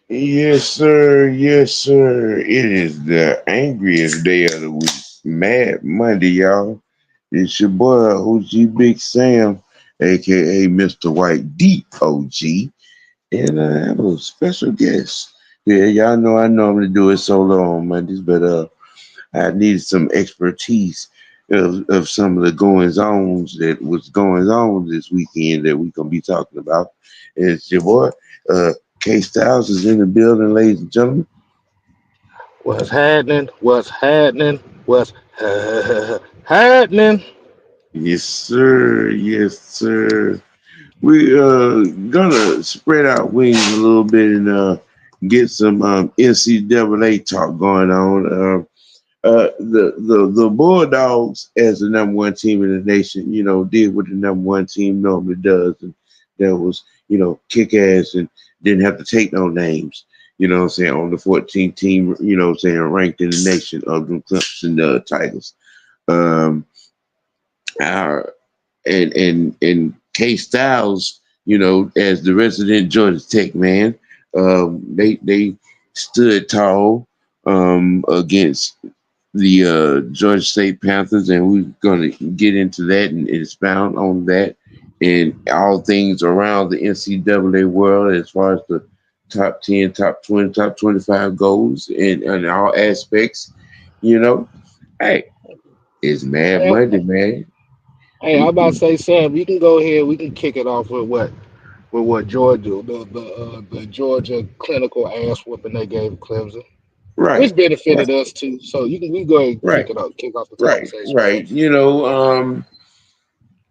Yes, sir. Yes, sir. It is the angriest day of the week. Mad Monday, y'all. It's your boy, OGBigSam, aka Mr. White Deep OG. And I have a special guest. Yeah, y'all know I normally do it solo on Mondays, but I needed some expertise of some of the goings ons that was going on this weekend that we gonna be talking about. And it's your boy, uh, K Styles is in the building, ladies and gentlemen. What's happening? What's happening? What's happening? Yes, sir. Yes, sir. We gonna spread out wings a little bit and get some NCAA talk going on. The Bulldogs as the number one team in the nation, did what the number one team normally does, and that was kick ass and didn't have to take no names. You know what I'm saying, on the 14th team, what I'm saying, ranked in the nation of the Clemson Tigers. Um, our and K Styles, as the resident Georgia Tech man, they stood tall against the Georgia State Panthers, and we're going to get into that and expound on that and all things around the NCAA world as far as the top 10, top 20, top 25 goes in all aspects. You know, hey, it's Mad Hey, Monday, man. hey, I'm about to say, Sam, you can go ahead. We can kick it off with what Georgia, the Georgia clinical ass whooping they gave Clemson, Right, which right, benefited us too. So we go ahead and right, kick off the right, conversation right. first.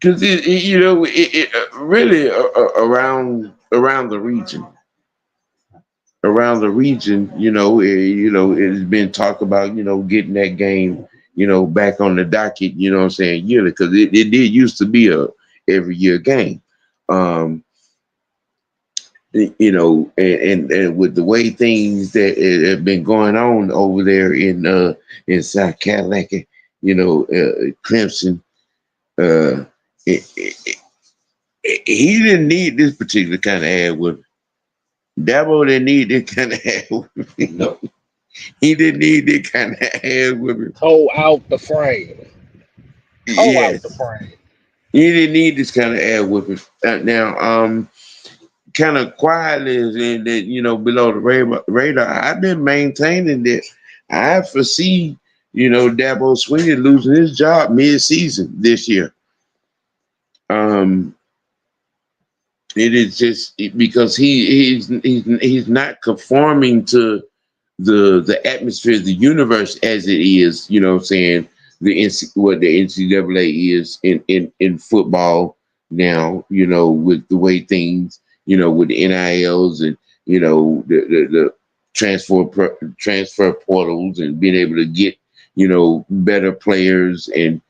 Because it really around the region, it has been talk about, getting that game, back on the docket, what I'm saying, yearly, because it did used to be a every year game. Um, and with the way things that have been going on over there in South Carolina, Clemson, uh, it, it, he didn't need this particular kind of ad with Dabo didn't need this kind of ad with him. No, He didn't need this kind of ad with him. toe out the frame, toe out the Yes. frame. He didn't need this kind of ad with him. Now, kind of quietly and that, below the radar, I've been maintaining that I foresee, Dabo Swinney losing his job mid-season this year. Um, it is just because he's not conforming to the atmosphere of the universe as it is. What I'm saying, what the NCAA is in football now. With the way things, with the NILs and the transfer portals and being able to get better players and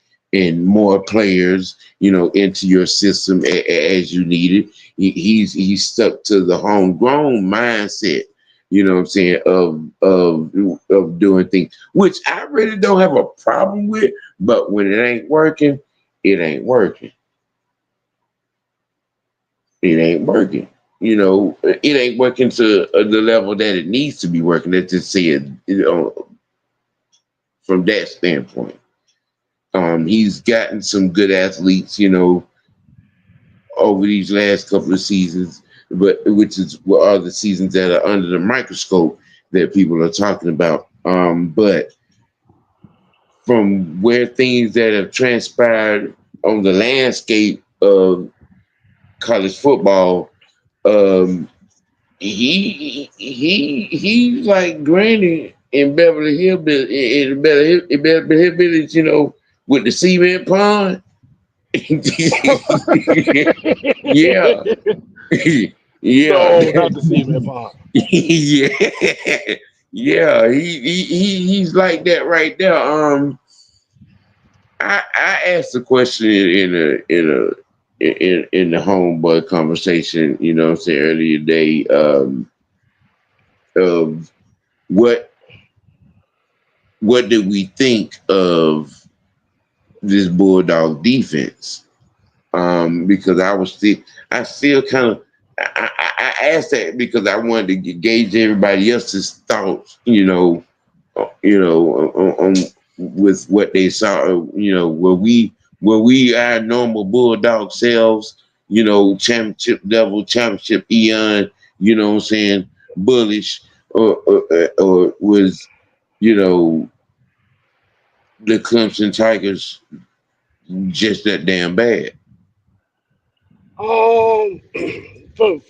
more players into your system as you need it. He's stuck to the homegrown mindset, what I'm saying, of doing things, which I really don't have a problem with. But when it ain't working, it ain't working. It ain't working. It ain't working to the level that it needs to be working. Let's just say it, from that standpoint. He's gotten some good athletes, over these last couple of seasons, but which is what are the seasons that are under the microscope that people are talking about. But from where things that have transpired on the landscape of college football, um, he's like Granny in Beverly Hillbillies, Beverly Hillbillies, with the cement pond. Yeah, yeah, No, not the cement pond. yeah, yeah. He's like that right there. I asked the question in the homeboy conversation, what I'm saying, earlier today, of what what did we think of this Bulldog defense? Because I still kind of, I asked that because I wanted to gauge everybody else's thoughts, on with what they saw, were we our normal bulldog selves, championship level, championship eon, what I'm saying, bullish, or was, you know, the Clemson Tigers just that damn bad? Um, from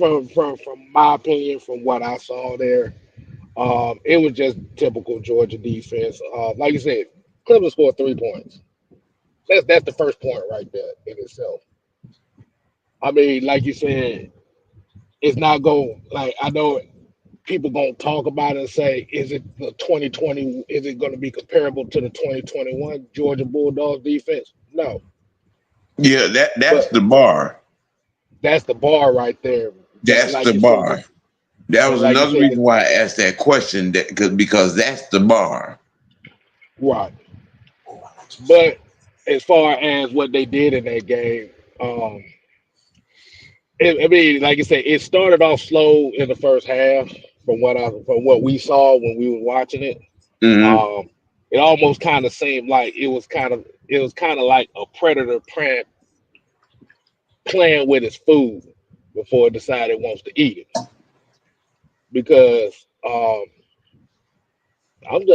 my opinion, from what I saw there, it was just typical Georgia defense. Like you said, Clemson scored 3 points. That's the first point right there in itself. I mean, like you said, it's not going like I know people gonna talk about it and say, is it the 2020? Is it going to be comparable to the 2021 Georgia Bulldogs defense? No, Yeah, that's but the bar. that's the bar right there. But That's like the you said, bar. That but was like you another said, reason why I asked that question. That because that's the bar. right. But as far as what they did in that game, I mean, like I said, it started off slow in the first half from what we saw when we were watching it. Hmm. Um, it almost kind of seemed like it was kind of like a predator playing with his food before it decided it wants to eat it. Because I'm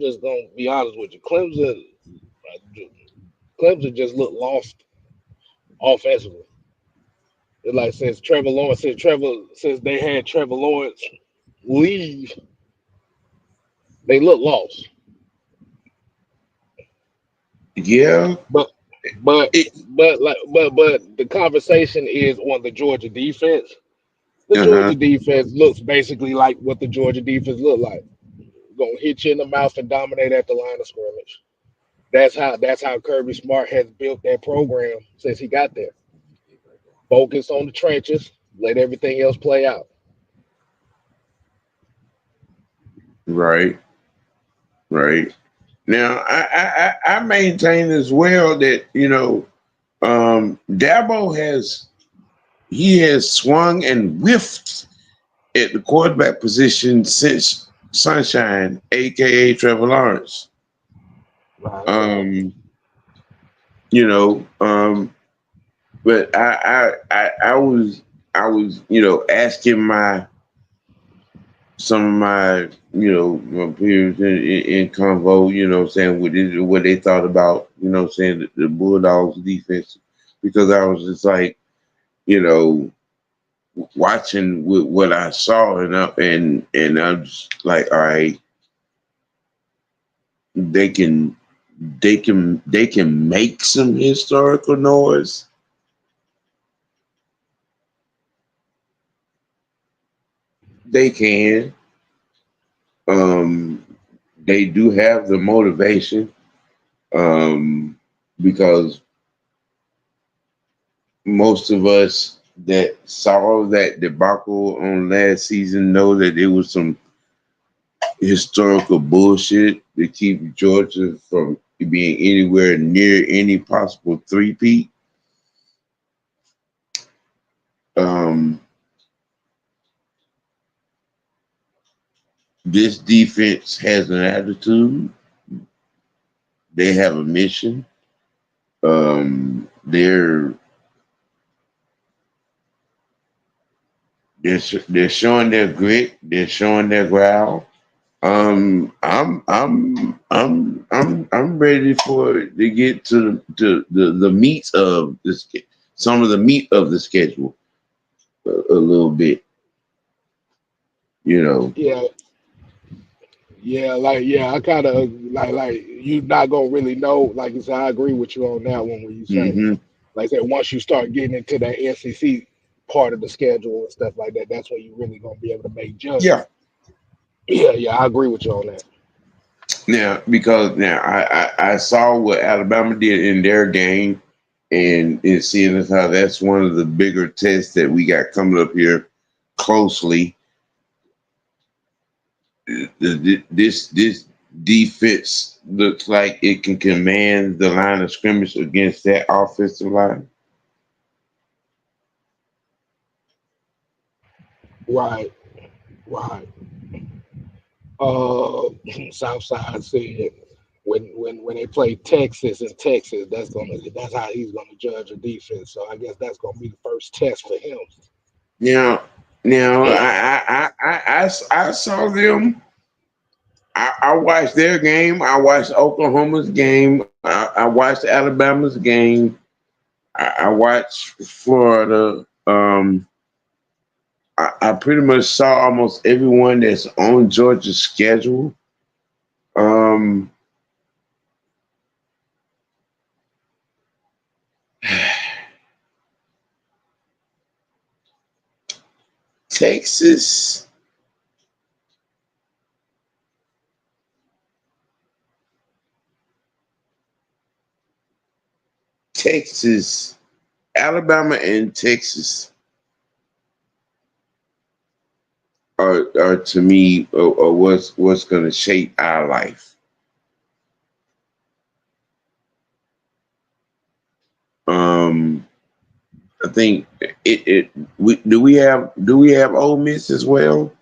just gonna be honest with you. Clemson just looked lost offensively. It's like since they had Trevor Lawrence leave, they look lost. Yeah. But but It, but the conversation is on the Georgia defense. The uh-huh. Georgia defense looks basically like what the Georgia defense look like. Gonna hit you in the mouth and dominate at the line of scrimmage. That's how Kirby Smart has built that program since he got there. Focus on the trenches, let everything else play out. Right. Right. Now, I maintain as well that Dabo has swung and whiffed at the quarterback position since Sunshine, aka Trevor Lawrence. Right. Um, you know, um, but I was asking some of my peers in convo, saying what they thought about, saying the Bulldogs defense, because I was just like, you know, watching what I saw, and I'm just like, all right, they can they can make some historical noise. They can. Um, they do have the motivation, um, because most of us that saw that debacle on last season know that it was some historical bullshit to keep Georgia from being anywhere near any possible three-peat. Um, this defense has an attitude. They have a mission. They're showing their grit. They're showing their growl. I'm ready for it to get to the meat of this, some of the meat of the schedule, a little bit, you know. Yeah, yeah. I kind of like you not gonna really know. Like I said, I agree with you on that one. When you say, Hmm. like I said, once you start getting into that SEC part of the schedule and stuff like that, that's when you really gonna be able to make judgment. Yeah. Yeah, I agree with you on that. Now, because now I saw what Alabama did in their game, and seeing as how that's one of the bigger tests that we got coming up here closely. This defense looks like it can command the line of scrimmage against that offensive line. Right, right. Uh, Southside said when they play Texas in Texas, that's how he's gonna judge a defense. So I guess that's gonna be the first test for him. Now, now I saw them. I watched their game. I watched Oklahoma's game. I watched Alabama's game. I watched Florida. I pretty much saw almost everyone that's on Georgia's schedule. Um, Texas, Texas, Alabama, and Texas are to me are what's going to shape our life. Um, I think we have Ole Miss as well.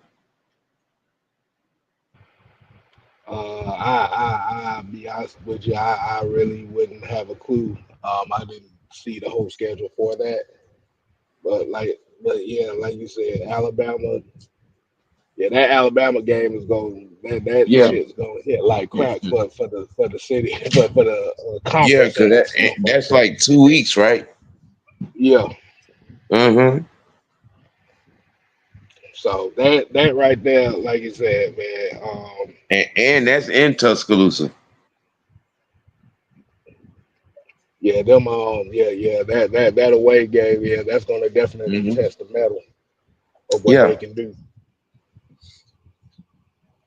I'll be honest with you, I really wouldn't have a clue. I didn't see the whole schedule for that, but yeah, like you said, Alabama. Yeah, that Alabama game is going that Yeah, shit's gonna hit like crack for the city for the yeah, conference because and stuff like that's that. like 2 weeks, right? Yeah, Uh-huh. so that right there, like you said, man. And that's in Tuscaloosa. Yeah, them yeah that away game, yeah, that's gonna definitely Hmm. test the metal of what Yeah. they can do.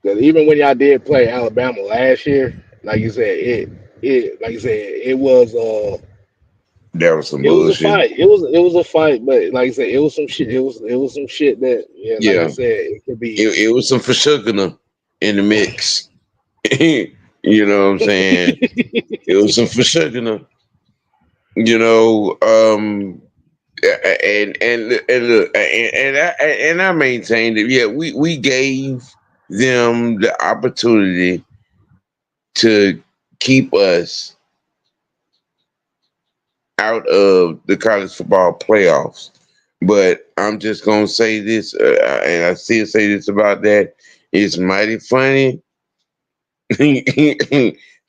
Because even when y'all did play Alabama last year, like you said, it like you said, That was some it was a bullshit. fight. It was a fight, but like I said, it was some shit. It was some shit that, yeah, like you Yeah. said, it could be. It was some Fashugana in the mix. You know what I'm saying? It was some Fashugana. You know, and I maintained that. Yeah, we gave them the opportunity to keep us out of the college football playoffs. But I'm just gonna say this, and I still say this about that. It's mighty funny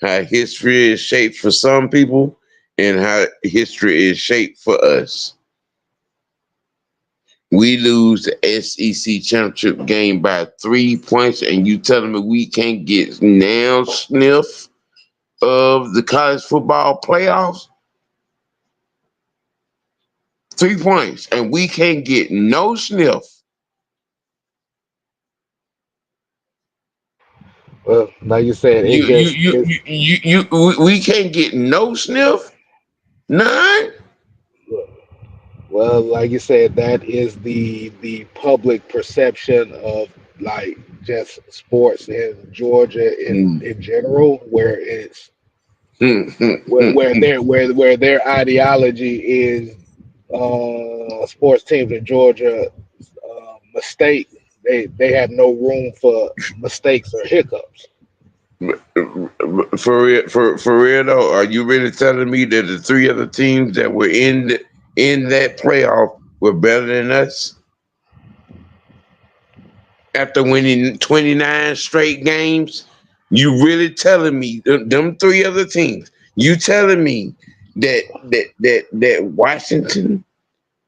how history is shaped for some people and how history is shaped for us. We lose the SEC championship game by 3 points, and you telling me we can't get now sniff of the college football playoffs? 3 points, and we can't get no sniff. Well, like you said, it You you just you it's you we can't get no sniff. None. well, like you said, that is the public perception of like just sports in Georgia in general, where it's where their ideology is sports teams in Georgia mistake. They have no room for mistakes or hiccups. For real, for real though, are you really telling me that the three other teams that were in that playoff were better than us after winning 29 straight games? You really telling me them three other teams? You telling me that Washington,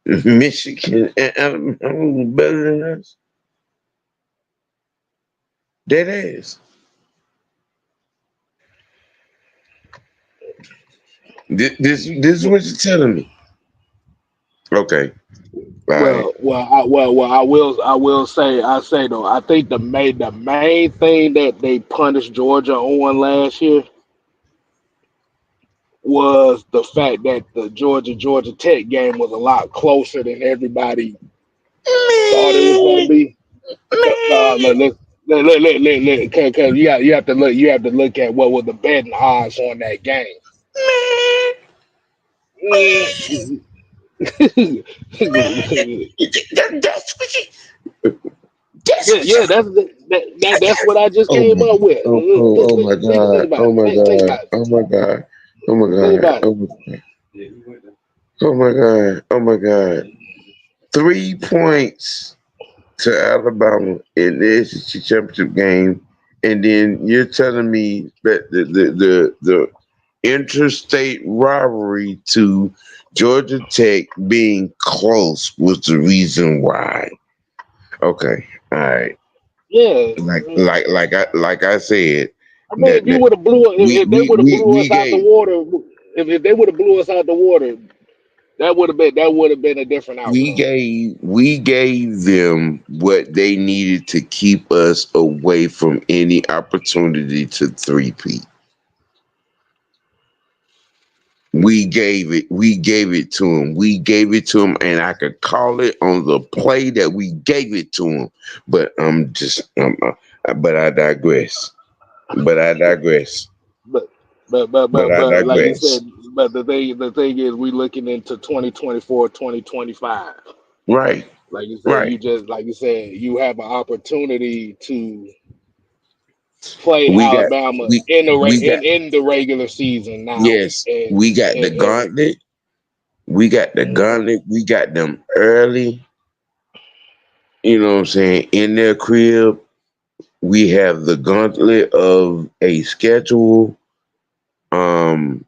Michigan, and Alabama were better than us? That is. This is what you're telling me. Okay. All right. I say though, I think the main thing that they punished Georgia on last year was the fact that the Georgia Tech game was a lot closer than everybody thought it was going to Man, be. man, Because you have to look at what were the betting odds on that game. man, man. Mm. That's what you. That's Yeah, what yeah, y'all. that's what I just Oh came my, up with. oh my Think God, about oh it. my Think God, about it. oh my God, oh my Think God, about it. oh my God, oh my God. 3 points to Alabama in the SEC championship game, and then you're telling me that the interstate rivalry to Georgia Tech being close was the reason why. Okay, all right. Yeah. Like I said, I mean, that if you that would have blew we if they we would have we, blew we us out the gave water, if they would have blew us out the water, that would have been a different outcome. we gave them what they needed to keep us away from any opportunity to three-peat. We gave it to him. We gave it to him, and I could call it on the play that we gave it to him. But but I digress. But I digress. But But I like you digress. said, but the thing is, we looking into 2024, 2025. Right, Like you said, right. you have an opportunity to play We got Alabama we in the we got in the regular season now, yes. and We got the and, gauntlet. We got the and gauntlet. We got them early. You know what I'm saying? In their crib, we have the gauntlet of a schedule. Um,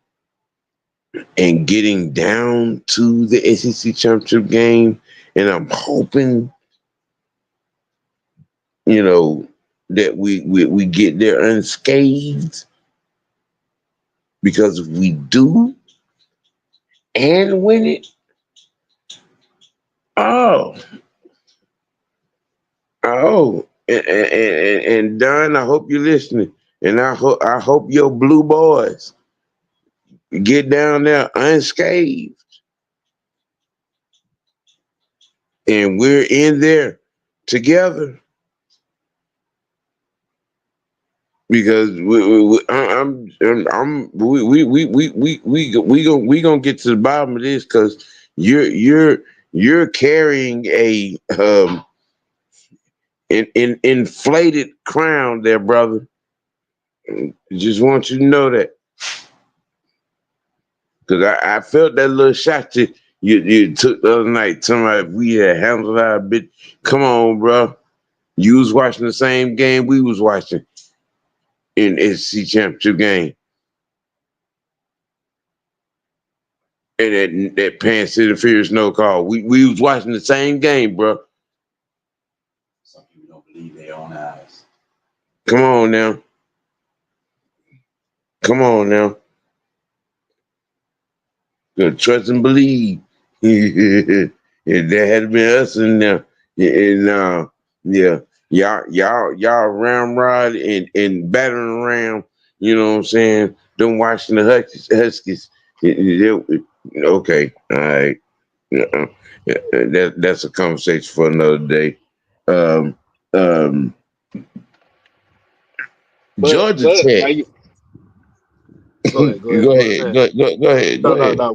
and getting down to the SEC championship game, and I'm hoping, you know, that we get there unscathed, because if we do and win it, oh, and Don, I hope you're listening, and I hope your blue boys get down there unscathed, and we're in there together, because we gonna get to the bottom of this, because you're carrying a an inflated crown there, brother. Just want you to know that, because I felt that little shot you took the other night. Somebody, we had handled our bit. Come on, bro. You was watching the same game we was watching in SC championship game, and that Pan City Fierce no call. We was watching the same game, bro. Come on now, come on now. Good, trust and believe. If that had been us in there, and yeah, y'all ramrod and battering around. You know what I'm saying? Them watching the Huskies. Okay, all right. Uh-uh. That's a conversation for another day. Um, um, Georgia but Tech. like, go ahead, Go you want to ahead. say? Go ahead. Go ahead.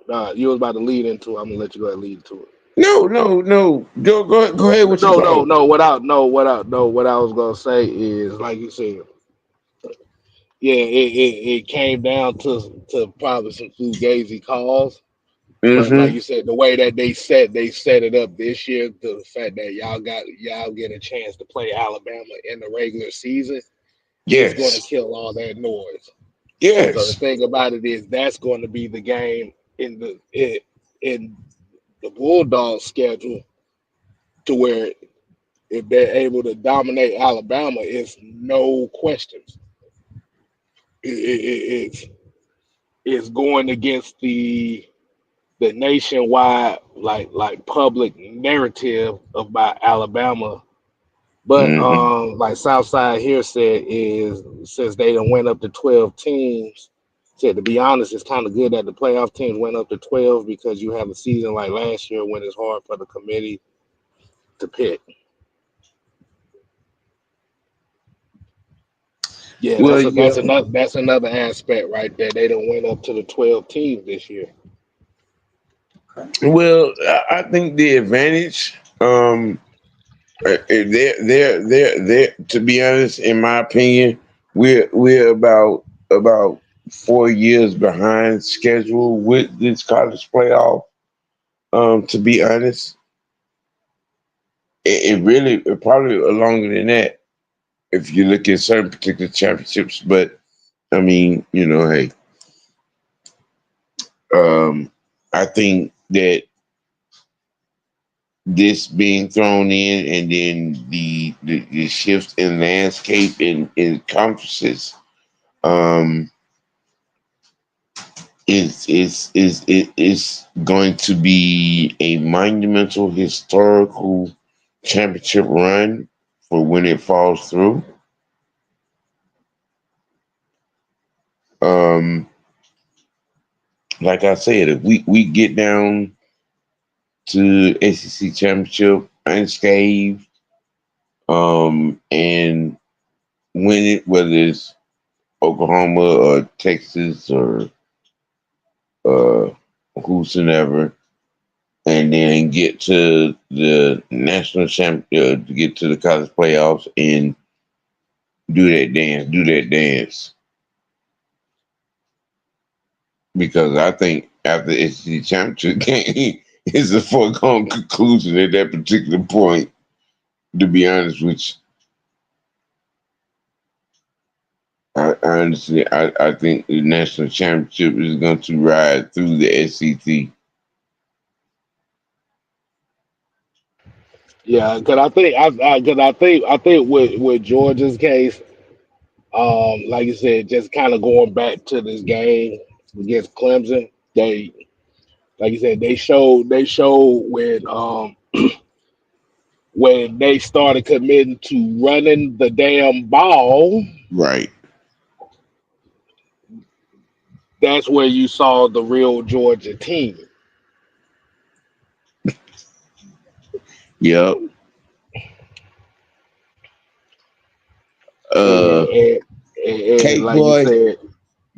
No, you was about to lead into it. I'm gonna let you go ahead and lead into it. No, no, no. Go ahead with your thought. No. What I was gonna say is, like you said, yeah, it came down to probably some fugazi calls. But like Mm-hmm. you said, the way that they set it up this year, the fact that y'all get a chance to play Alabama in the regular season is going to Yes. kill all that noise. So the Yes. thing about it is that's going to be the game in the Bulldogs schedule, to where if they're able to dominate Alabama, it's no questions. It's going against the nationwide like public narrative about Alabama. But Mm-hmm. like Southside here said, is since they done went up to 12 teams, said to be honest, it's kind of good that the playoff teams went up to 12, because you have a season like last year when it's hard for the committee to pick. Yeah, Well, that's yeah. another aspect right there. They done went up to the 12 teams this year. Well, I think the advantage. They're. To be honest, in my opinion, we're about 4 years behind schedule with this college playoff. To be honest, it really probably longer than that if you look at certain particular championships. But I mean, hey, um, I think that this being thrown in, and then the shifts in landscape in conferences, um, is going to be a monumental historical championship run for when it falls through. Um, like I said, if we get down to SEC championship unscathed, and win it, whether it's Oklahoma or Texas or uh, whosoever, and then get to the national champ, to get to the college playoffs and do that dance. Because I think after the SEC championship game, it's a foregone conclusion at that particular point. To be honest with you, I understand. I think the national championship is going to ride through the SEC. Yeah, because I think with Georgia's case, like you said, just kind of going back to this game against Clemson, they like you said, they showed when they started committing to running the damn ball, Right. that's where you saw the real Georgia team. Yep. And Uh, and, and Cake like you boy, said,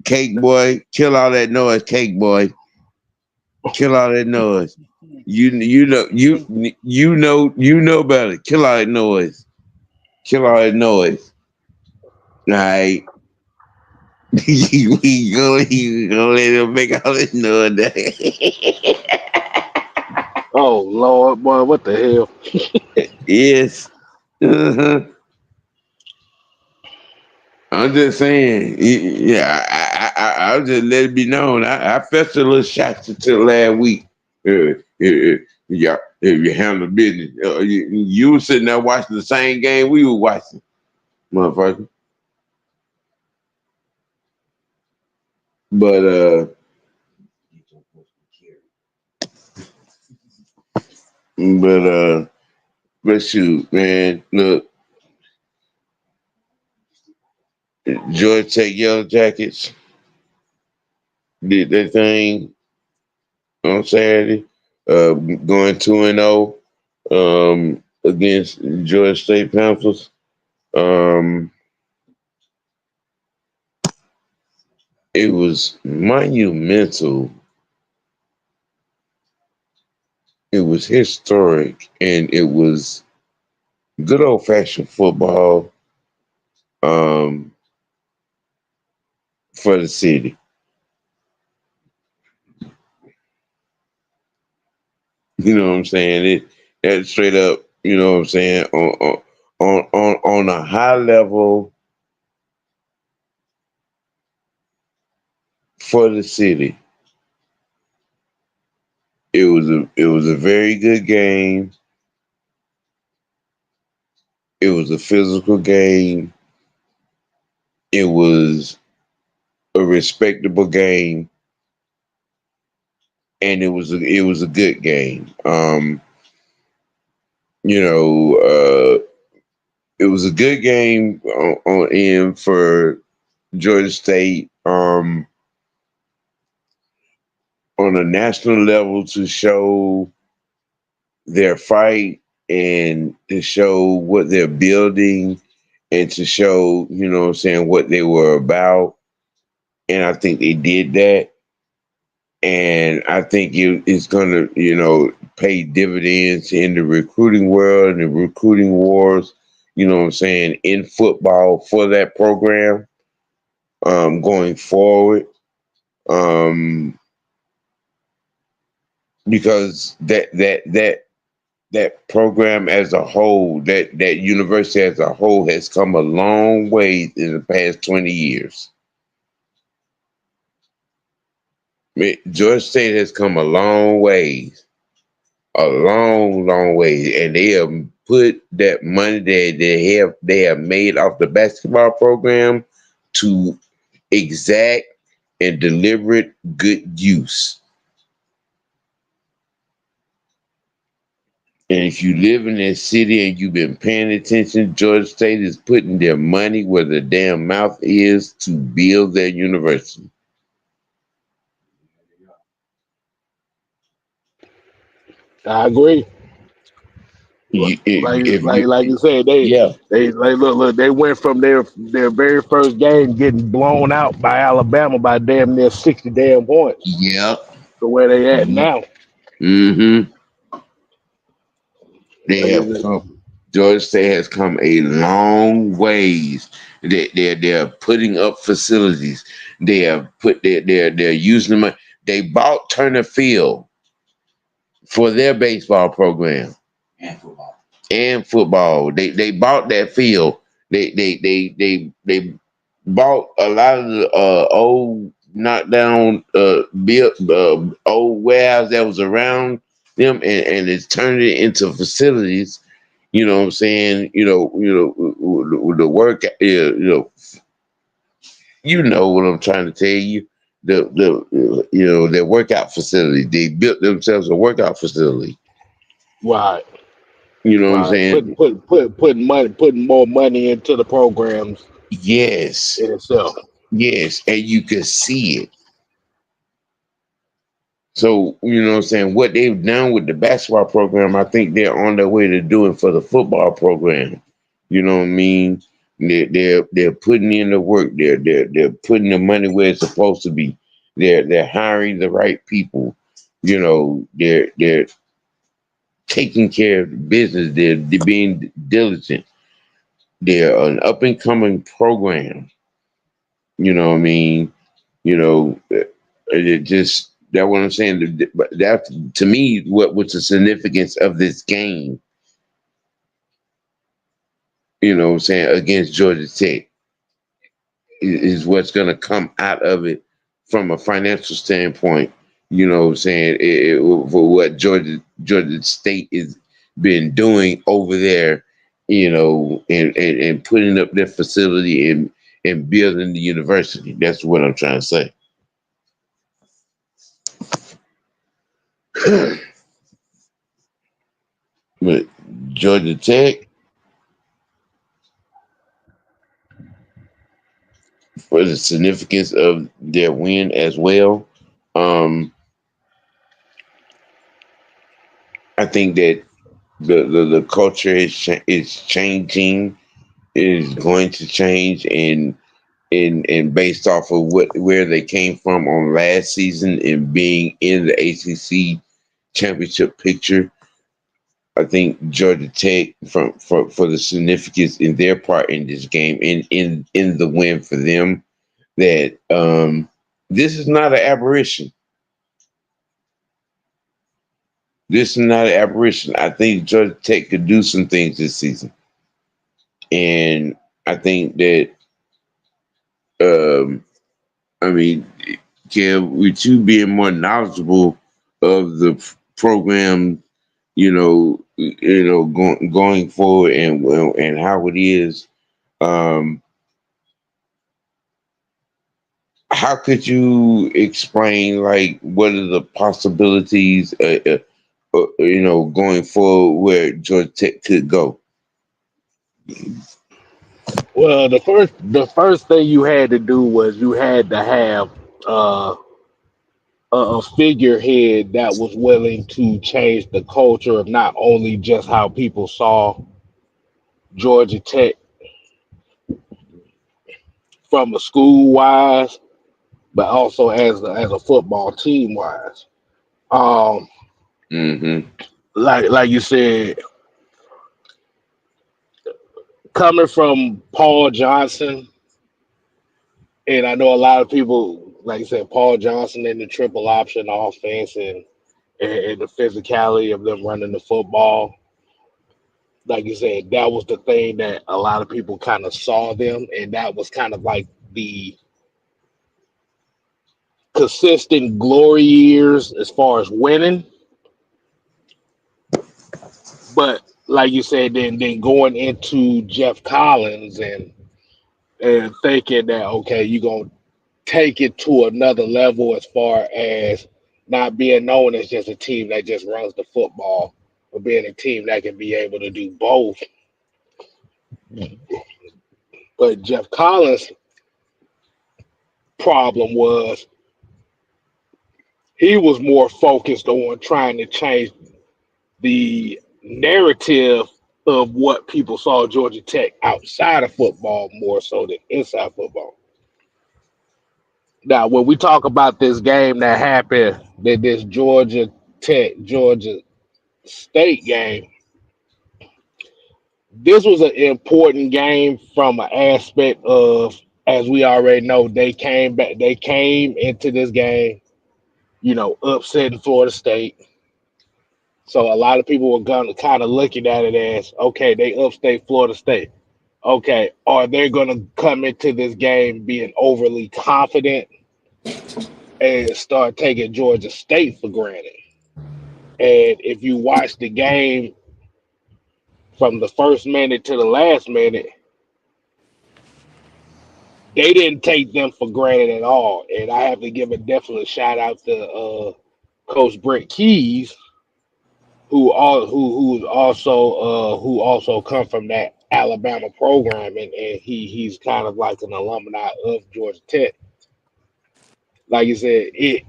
Cake boy, kill all that noise, Cake boy, kill all that noise. You know better. Kill all that noise. Kill all that noise. All right. we gonna let him make all this noise. oh Lord, boy, what the hell? Yes. Uh-huh. I'm just saying. Yeah, I'll just let it be known. I felt a little shocked until last week. Yeah, if you handle business, you were sitting there watching the same game we were watching, motherfucker. But but uh, but shoot, man, look, Georgia Tech Yellow Jackets did their thing on Saturday, going 2-0 against Georgia State Panthers. Um, it was monumental. It was historic, and it was good old fashioned football um, for the city. You know what I'm saying? That straight up. You know what I'm saying? On a high level for the city. It was a very good game. It was a physical game. It was a respectable game, and it was a good game. You know, it was a good game on end for Georgia State, on a national level, to show their fight and to show what they're building and to show, what I'm saying, what they were about. And I think they did that. And I think it's going to, pay dividends in the recruiting world and the recruiting wars, you know what I'm saying, in football for that program going forward. Um, because that program as a whole, that university as a whole has come a long way in the past 20 years. Georgia State has come a long way, and they have put that money that they have made off the basketball program to exact and deliberate good use. And if you live in that city and you've been paying attention, Georgia State is putting their money where the damn mouth is to build their university. I agree. If you, Like you said, yeah, they like look they went from their very first game getting blown out by Alabama by damn near 60 damn points yeah, to where they at yeah. now. Mm-hmm. They Like, have come. Georgia State has come a long ways. They're putting up facilities. They have put they're using the money. They bought Turner Field for their baseball program and football. They bought that field. They bought a lot of the old knocked down built old warehouse that was around them, and it's turned it into facilities. You know what I'm saying? The work. You know what I'm trying to tell you. Their workout facility. They built themselves a workout facility. right, You know what I'm right. saying? Putting more money into the programs Yes, in itself. yes, and you can see it. So, you know what I'm saying? What they've done with the basketball program, I think they're on their way to doing for the football program. You know what I mean? They're putting in the work. They're putting the money where it's supposed to be. They're hiring the right people. They're taking care of the business. They're being diligent. They're an up and coming program. You know what I mean? It just that what I'm saying. But that to me, what was the significance of this game? You know what I'm saying, against Georgia Tech is what's going to come out of it from a financial standpoint. You know what I'm saying, for what Georgia State is been doing over there. And putting up their facility and building the university. That's what I'm trying to say. But Georgia Tech, for the significance of their win as well, um, I think that the culture is changing, is going to change, and based off of where they came from on last season and being in the ACC championship picture. I think Georgia Tech, for the significance in their part in this game, in the win for them, that this is not an aberration. This is not an aberration. I think Georgia Tech could do some things this season, and I think that um, I mean, Kev, with you being more knowledgeable of the program, going forward and how it is, um, how could you explain like what are the possibilities, going forward where Georgia Tech could go? Well, the first thing you had to do was you had to have uh, a figurehead that was willing to change the culture of not only just how people saw Georgia Tech from a school wise, but also as a football team wise. Um, Mm-hmm. Like you said, coming from Paul Johnson, and I know a lot of people, like you said, Paul Johnson in the triple option offense and the physicality of them running the football. Like you said, that was the thing that a lot of people kind of saw them, and that was kind of like the consistent glory years as far as winning. But like you said, then going into Jeff Collins and thinking that okay, you're gonna take it to another level as far as not being known as just a team that just runs the football, but being a team that can be able to do both. But Jeff Collins' problem was he was more focused on trying to change the narrative of what people saw Georgia Tech outside of football more so than inside football. Now, when we talk about this game that happened, that this Georgia Tech Georgia State game, this was an important game from an aspect of, as we already know, they came back, they came into this game, upsetting Florida State. So a lot of people were gonna kind of looking at it as, okay, they upstate Florida State. Okay, are they gonna come into this game being overly confident and start taking Georgia State for granted? And if you watch the game from the first minute to the last minute, they didn't take them for granted at all. And I have to give a definite shout out to Coach Brett Keys, who also come from that Alabama program, and he's kind of like an alumni of Georgia Tech. Like you said, it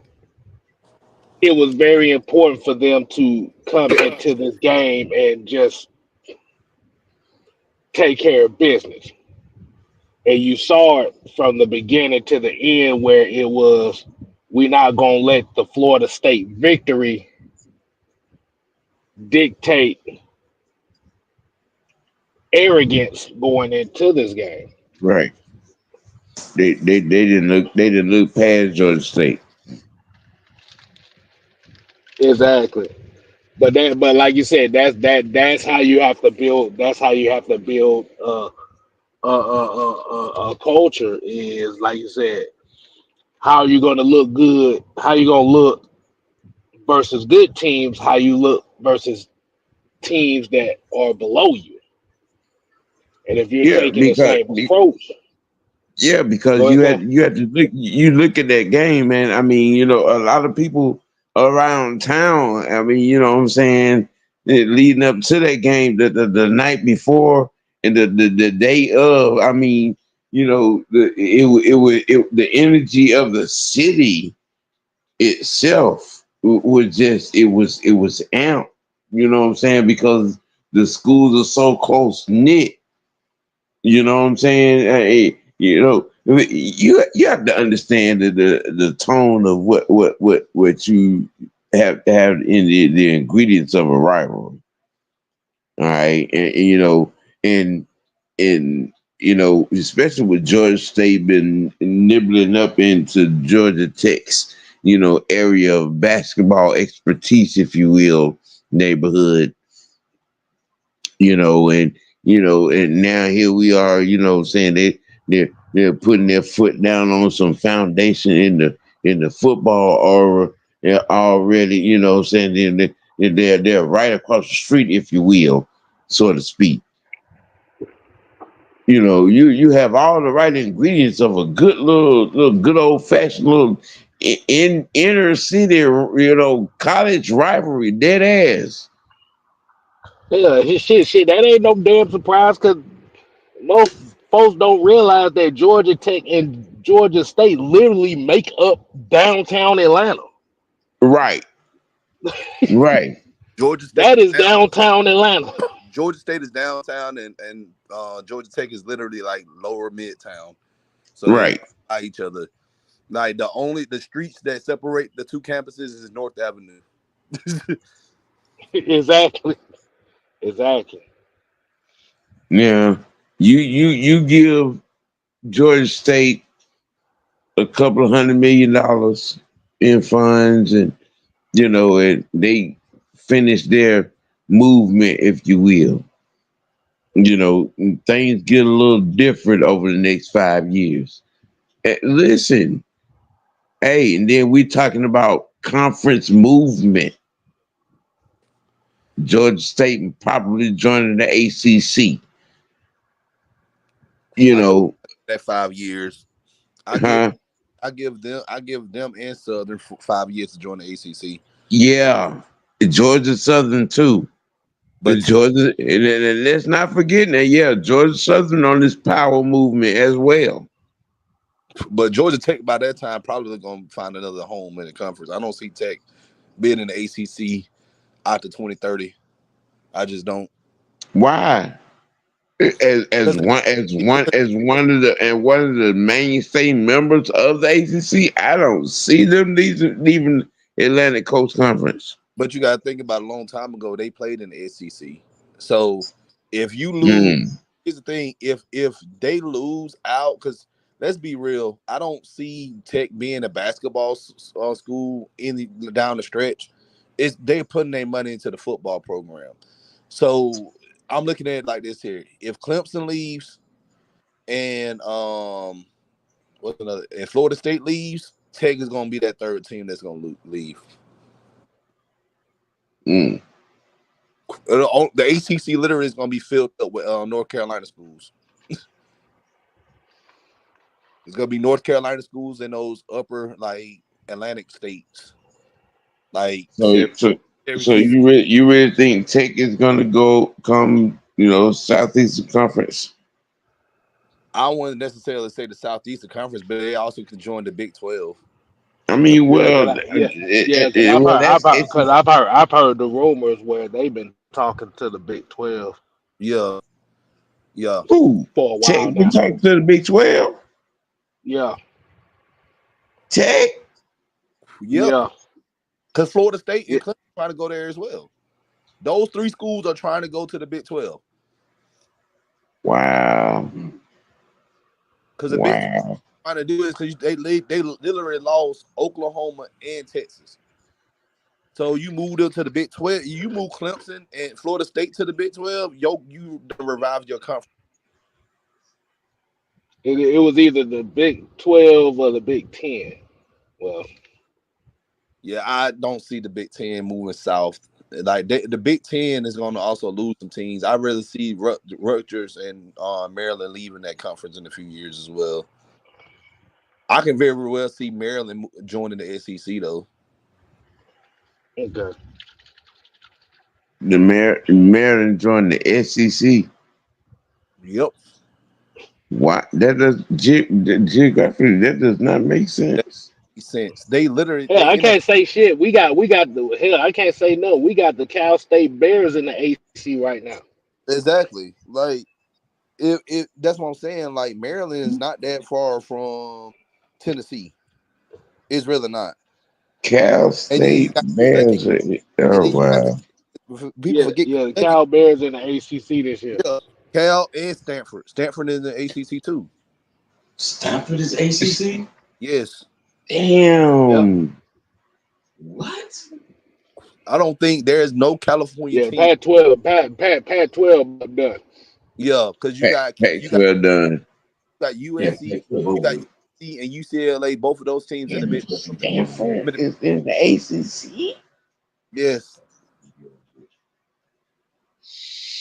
was very important for them to come into this game and just take care of business. And you saw it from the beginning to the end where it was, we're not going to let the Florida State victory dictate arrogance going into this game. Right. They didn't look past Georgia State. Exactly. But like you said, that's how you have to build. That's how you have to build a culture. Is like you said, how you going to look good? How you going to look versus good teams? How you look versus teams that are below you? And if you're Yeah, taking the same approach, because go you ahead, had go. you had to look at that game, man. I mean, a lot of people around town. I mean, you know what I'm saying, leading up to that game, the night before and the day of. I mean, the energy of the city itself was just it was amped. You know what I'm saying, because the schools are so close knit. You know what I'm saying? You have to understand the tone of what you have to have in the ingredients of a rivalry. All right, and and especially with Georgia State been nibbling up into Georgia Tech's area of basketball expertise, if you will, neighborhood. And now here we are, saying they're putting their foot down on some foundation in the football, or they're already, saying they're right across the street, if you will, so to speak. You have all the right ingredients of a good little good old fashioned little in inner city, college rivalry, dead ass. Yeah, shit. That ain't no damn surprise because most folks don't realize that Georgia Tech and Georgia State literally make up downtown Atlanta. Right, right, Georgia State That is is down. downtown Atlanta. Georgia State is downtown, and Georgia Tech is literally like lower midtown. So they're right. by each other. Like the streets that separate the two campuses is North Avenue. Exactly. Exactly. Yeah, you give Georgia State a couple of $100 million in funds, and and they finish their movement, if you will. Things get a little different over the next 5 years. Listen, hey, and then we talking about conference movement. Georgia State probably joining the ACC. You I don't know, that 5 years. I give huh? I give them and Southern 5 years to join the ACC. Yeah, Georgia Southern too. But Georgia, and let's not forget that. Yeah, Georgia Southern on this power movement as well. Georgia Tech by that time probably gonna find another home in the conference. I don't see Tech being in the ACC after 2030. I just don't. Why? As Because one of the mainstay members of the ACC, I don't see them leaving Atlantic Coast Conference. but you got to think about a long time ago they played in the SEC. So if you lose, Mm, here's the thing: if they lose out, because let's be real, I don't see Tech being a basketball school in down the stretch. It's they're putting their money into the football program. So I'm looking at it like this here: if Clemson leaves and what's another, and Florida State leaves, Tech is going to be that third team that's going to leave. mm. The ACC literally is going to be filled up with North Carolina schools. It's going to be North Carolina schools in those upper like Atlantic states, like So, so, so Syracuse. you really think Tech is gonna come Southeastern Conference? I wouldn't necessarily say the Southeastern Conference, but they also can join the Big 12. I mean, Yeah, cause well, I've well, heard, that's it's, I've heard the rumors where they've been talking to the Big 12 Yeah, yeah, who for a while Tech been now. talking to the Big 12. Yeah, Tech, yep. yeah. Because Florida State and Yeah. Clemson trying to go there as well. Those three schools are trying to go to the Big 12 wow, because the Big 12 wow. trying to do it because they literally lost Oklahoma and Texas. So you moved up to the Big 12. You move Clemson and Florida State to the Big 12. You revived your conference. It was either the Big 12 or the Big 10. Well, Yeah, I don't see the Big 10 moving south. Like the Big 10 is going to also lose some teams. I really see Rutgers and Maryland leaving that conference in a few years as well. I can very well see Maryland joining the SEC though. okay. The Maryland joined the SEC. Yep. Why that does geographically that does not make That sense. makes sense. They literally Hell, they I in the can't say shit. We got the hell. I can't say no. We got the Cal State Bears in the ACC right now. exactly like if that's what I'm saying. Like Maryland is not that far from Tennessee. It's really not. Cal And then you State got Kentucky. Bears. And Oh then you got wow. people Yeah, forget yeah. The Kentucky. Cal Bears in the ACC this year. Yeah, Cal and Stanford. Stanford is in the ACC too. Stanford is ACC? Yes, Yep. Damn. What? I don't think there's no California Yeah. team. Pac 12 done. Yeah, because Pac 12 done. Yeah, USC, Pac-12 you got over. USC and UCLA. Both of those teams in the Damn, mid. Stanford mid- is in the ACC. Yes,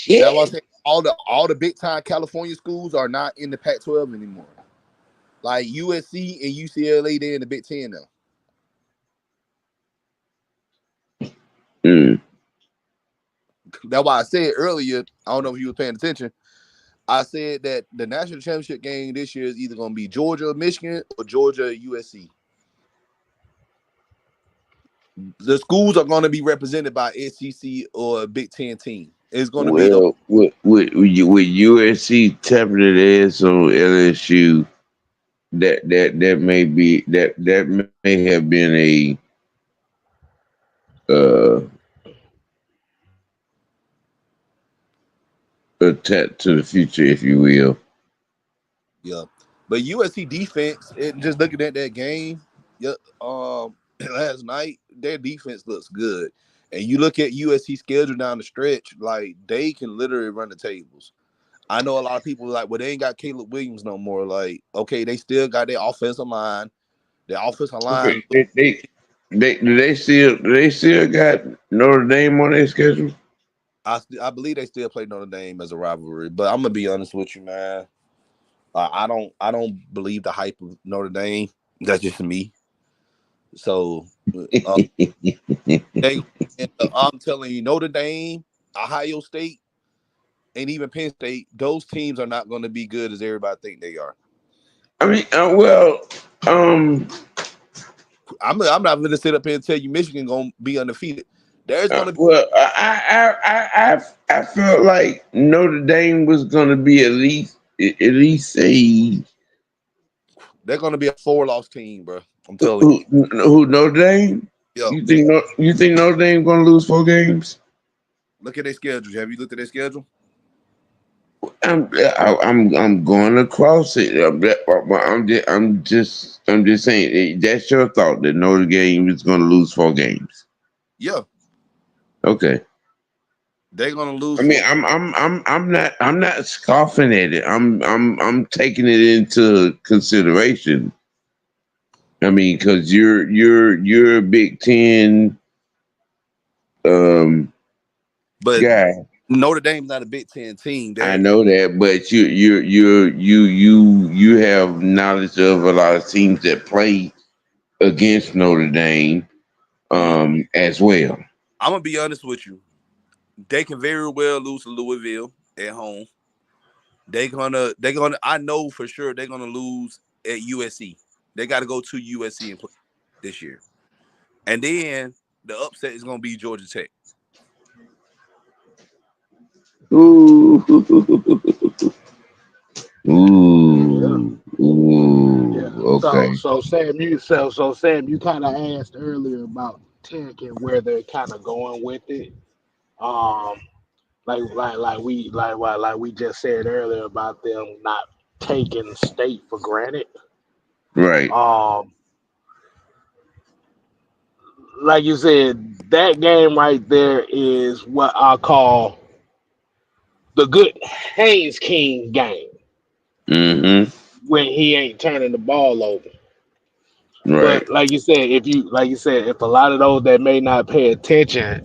that's why I Shit. say all the big time California schools are not in the Pac-12 anymore. Like USC and UCLA, they're in the Big Ten now. Mm. That's why I said earlier. I don't know if you were paying attention. I said that the national championship game this year is either going to be Georgia, Michigan, or Georgia, USC. The schools are going to be represented by SEC or a Big Ten team. It's going to be the Well, with USC tapping their ass on LSU, that may be that may have been a uh attached to the future, if you will. Yeah, but USC defense, just looking at that game, yeah, last night, their defense looks good. And you look at USC schedule down the stretch, like they can literally run the tables. I know a lot of people like, well, they ain't got Caleb Williams no more. Like, okay, they still got their offensive line. Their offensive line. Okay, they still got Notre Dame on their schedule. I believe they still play Notre Dame as a rivalry. But I'm gonna be honest with you, man. I don't believe the hype of Notre Dame. That's just me. So they, I'm telling you, Notre Dame, Ohio State, and even Penn State, those teams are not going to be good as everybody think they are. I mean, um, I'm not going to sit up here and tell you Michigan going to be undefeated. There's going to be I felt like Notre Dame was going to be at least a they're going to be a 4-loss team, bro. I'm telling who Notre Dame. you. Yo, You think Notre Dame going to lose 4 games? look at their schedule. Have you looked at their schedule? I'm going across it. I'm just saying that's your thought that Notre Dame is going to lose 4 games. Yeah, Okay. they're going to lose I mean, 4. I'm not scoffing at it. I'm taking it into consideration. I mean, because you're a Big Ten But guy. Notre Dame's not a Big Ten team. I They're know that, but you have knowledge of a lot of teams that play against Notre Dame as well. I'm going to be honest with you. They can very well lose to Louisville at home. They're gonna. I know for sure they're gonna lose at USC. They got to go to USC and play this year, and then the upset is gonna be Georgia Tech. Ooh, Yeah. ooh, Yeah. okay, So Sam, you kind of asked earlier about Tech and where they're kind of going with it. Um, like we just said earlier about them not taking state for granted. right. Um, like you said, that game right there is what I call the good Haynes King game Mm-hmm. when he ain't turning the ball over. Right. But like you said, if a lot of those that may not pay attention,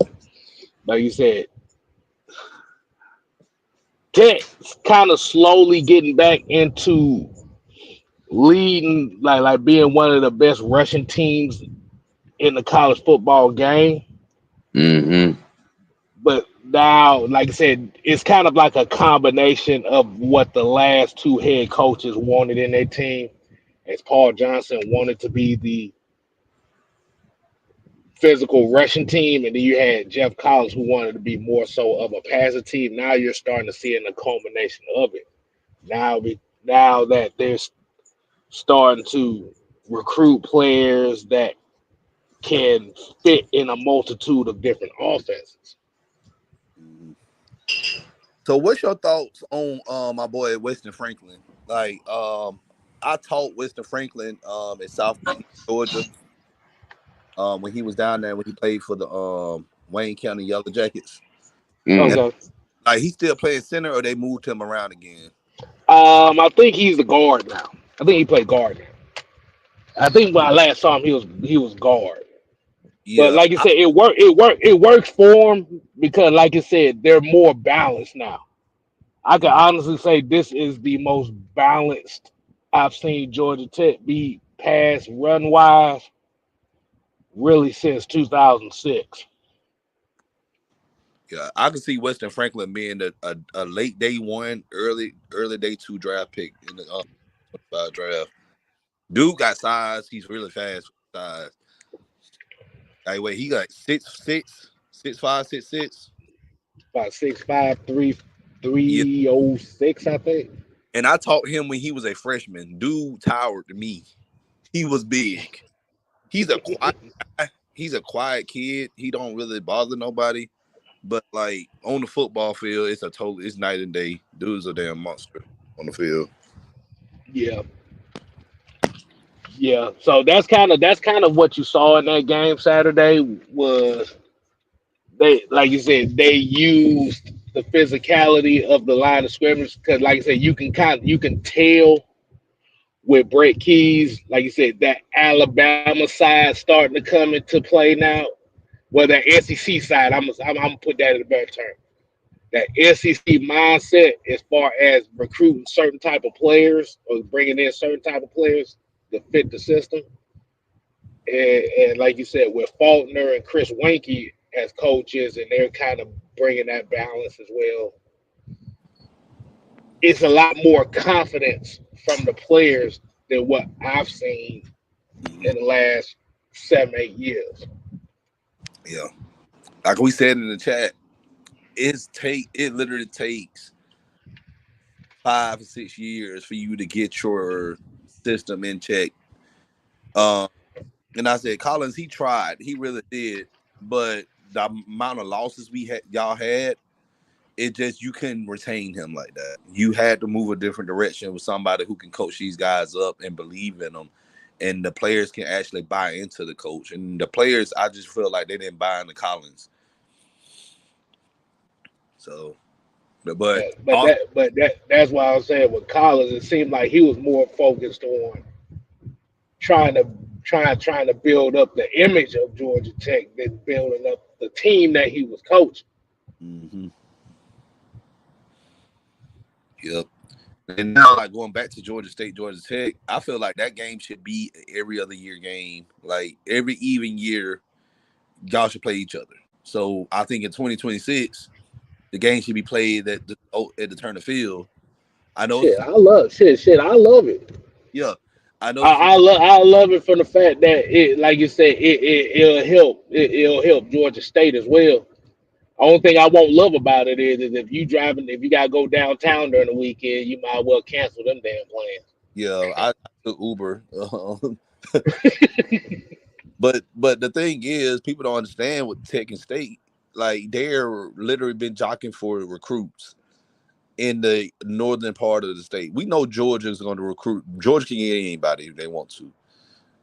like you said, Tech's kind of slowly getting back into leading, like being one of the best rushing teams in the college football game. Mm-hmm. But now, like I said, it's kind of like a combination of what the last two head coaches wanted in their team. As Paul Johnson wanted to be the physical rushing team, and then you had Jeff Collins who wanted to be more so of a passing team. Now you're starting to see in the culmination of it. Now that they're starting to recruit players that can fit in a multitude of different offenses. So, what's your thoughts on my boy Weston Franklin? Like, I taught Weston Franklin in South Bend, Georgia, when he was down there when he played for the Wayne County Yellow Jackets. And Mm-hmm. Okay. like, he's still playing center, or they moved him around again. I think he's the guard now. I think he played guard now. I think when I last saw him, he was guard. But Yeah, like you said, it works for him because, like you said, they're more balanced now. I can honestly say this is the most balanced I've seen Georgia Tech be pass run wise really since 2006. yeah, I can see Weston Franklin being a late day one, early day two draft pick in the 25 draft. Dude got size. He's really fast for size. Like, wait, he got 6'6", 6'5", 6'6". About 6'5", Yeah, 306, I think. and I taught him when he was a freshman. Dude towered to me. He was big. He's a quiet guy. He's a quiet kid. He don't really bother nobody. But like on the football field, it's night and day. Dude's a damn monster on the field. Yeah, yeah. So that's kind of what you saw in that game Saturday was they, like you said, they used the physicality of the line of scrimmage because, like I said, you can tell with Brett Keys, like you said, that Alabama side starting to come into play now. Well, that SEC side, I'm gonna put that in a better term. That SEC mindset as far as recruiting certain type of players or bringing in certain type of players to fit the system. And like you said, with Faulkner and Chris Wanke as coaches, and they're kind of bringing that balance as well. It's a lot more confidence from the players than what I've seen Mhm. in the last 7, 8 years. Yeah, like we said in the chat, it literally takes 5 or 6 years for you to get your system in check. Um, and I said Collins, he tried, he really did, but the amount of losses y'all had, it just you couldn't retain him like that. You had to move a different direction with somebody who can coach these guys up and believe in them, and the players can actually buy into the coach. And the players, I just feel like they didn't buy into Collins. So, but also, That's why I was saying with Collins, it seemed like he was more focused on trying to trying to build up the image of Georgia Tech than building up the team that he was coaching. mm-hmm, yep. And now, like going back to Georgia State, Georgia Tech, I feel like that game should be an every other year game. Like every even year, y'all should play each other. So I think in 2026, the game should be played at the turn of field. I know it's I love it. yeah, I know this is I love it from the fact that it, like you said, it'll help Georgia State as well. Only thing I won't love about it is if you gotta go downtown during the weekend, you might well cancel them damn yeah. I took Uber, but the thing is, people don't understand with Tech and State. Like they're literally been jockeying for recruits in the northern part of the state. We know Georgia is going to recruit. Georgia can get anybody if they want to.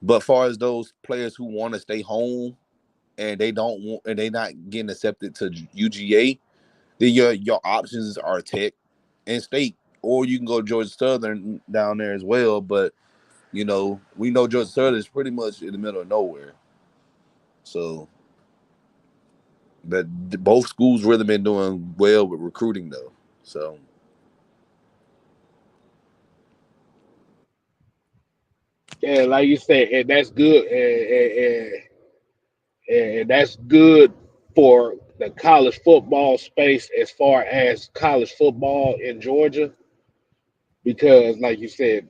But far as those players who want to stay home and they don't want and they not getting accepted to UGA, then your options are Tech and State, or you can go Georgia Southern down there as well. But we know Georgia Southern is pretty much in the middle of nowhere. So, but both schools really been doing well with recruiting though. So Yeah, like you said, and that's good, and that's good for the college football space as far as college football in Georgia, because like you said,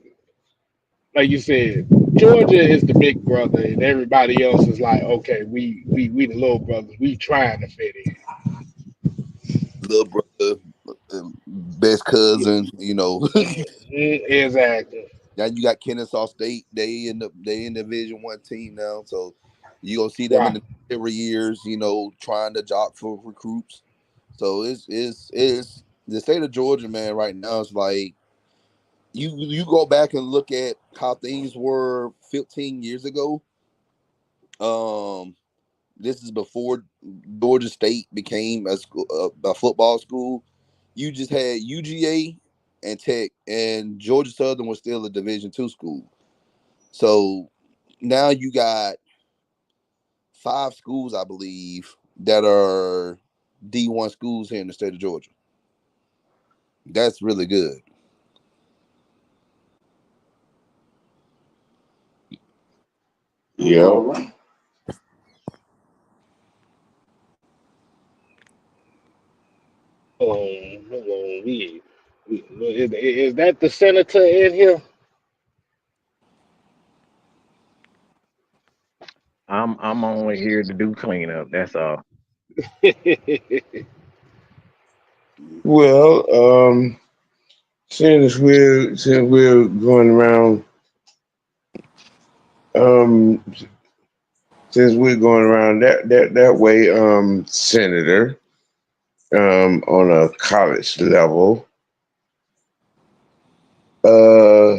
Georgia is the big brother, and everybody else is like, okay, we the little brothers, we trying to fit little brother, best in. cousin, Exactly. Now you got Kennesaw State. They in Division One team now, so you gonna see them in Right. the every years. Trying to job for recruits. So it's the state of Georgia, man. Right now, it's like you go back and look at how things were 15 years ago. Um, this is before Georgia State became a football school. You just had UGA and Tech, and Georgia Southern was still a Division II school. So now you got 5 schools, I believe, that are D1 schools here in the state of Georgia. That's really good. Yeah. All right. Hold on. Is that the senator in here? I'm only here to do cleanup. That's all. Well, since we're going around, um, since we're going around that way, Senator. on a college level. Uh,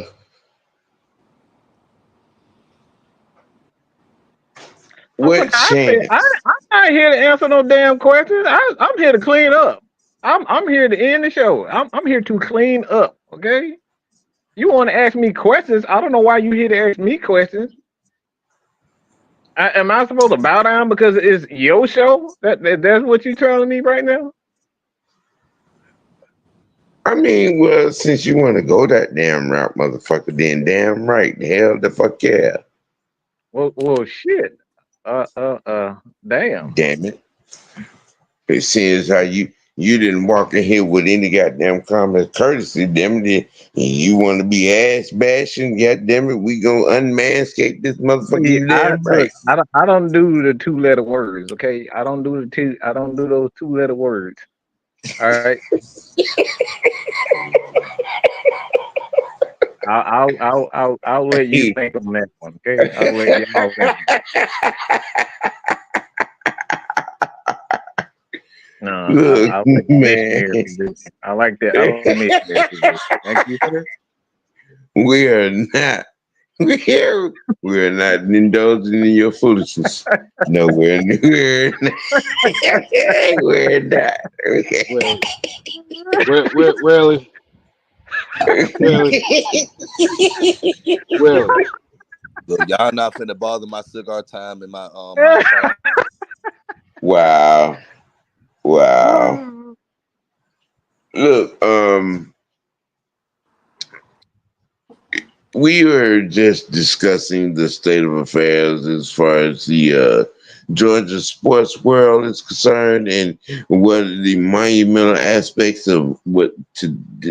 I'm what like, chance? I'm not here to answer no damn questions. I'm here to clean up. I'm here to end the show. I'm here to clean up. Okay. You want to ask me questions? I don't know why you here to ask me questions. Am I supposed to bow down because it's your show? That's what you're telling me right now? I mean, well, since you want to go that damn route, motherfucker, then damn right, hell the fuck yeah, Well, shit. Damn. damn it. It seems how you didn't walk in here with any goddamn common courtesy, damn it. And you want to be ass bashing, goddamn it, we gonna unmanscape this motherfucker, See, you damn right. I don't do the 2 letter words. Okay, I don't do the two. I don't do those 2 letter words. All right. I'll let you think on that one. Okay, I'll let y'all think. No, Look, I like the man, missionary position. I like that. I like the missionary position. Thank you, sir. we are not. We're not indulging in your foolishness. No, we're not. We're not. Well, really, really, really. Look, y'all not finna bother my cigar time and my chat. Wow. Wow. Look, we were just discussing the state of affairs as far as the Georgia sports world is concerned, and what are the monumental aspects of what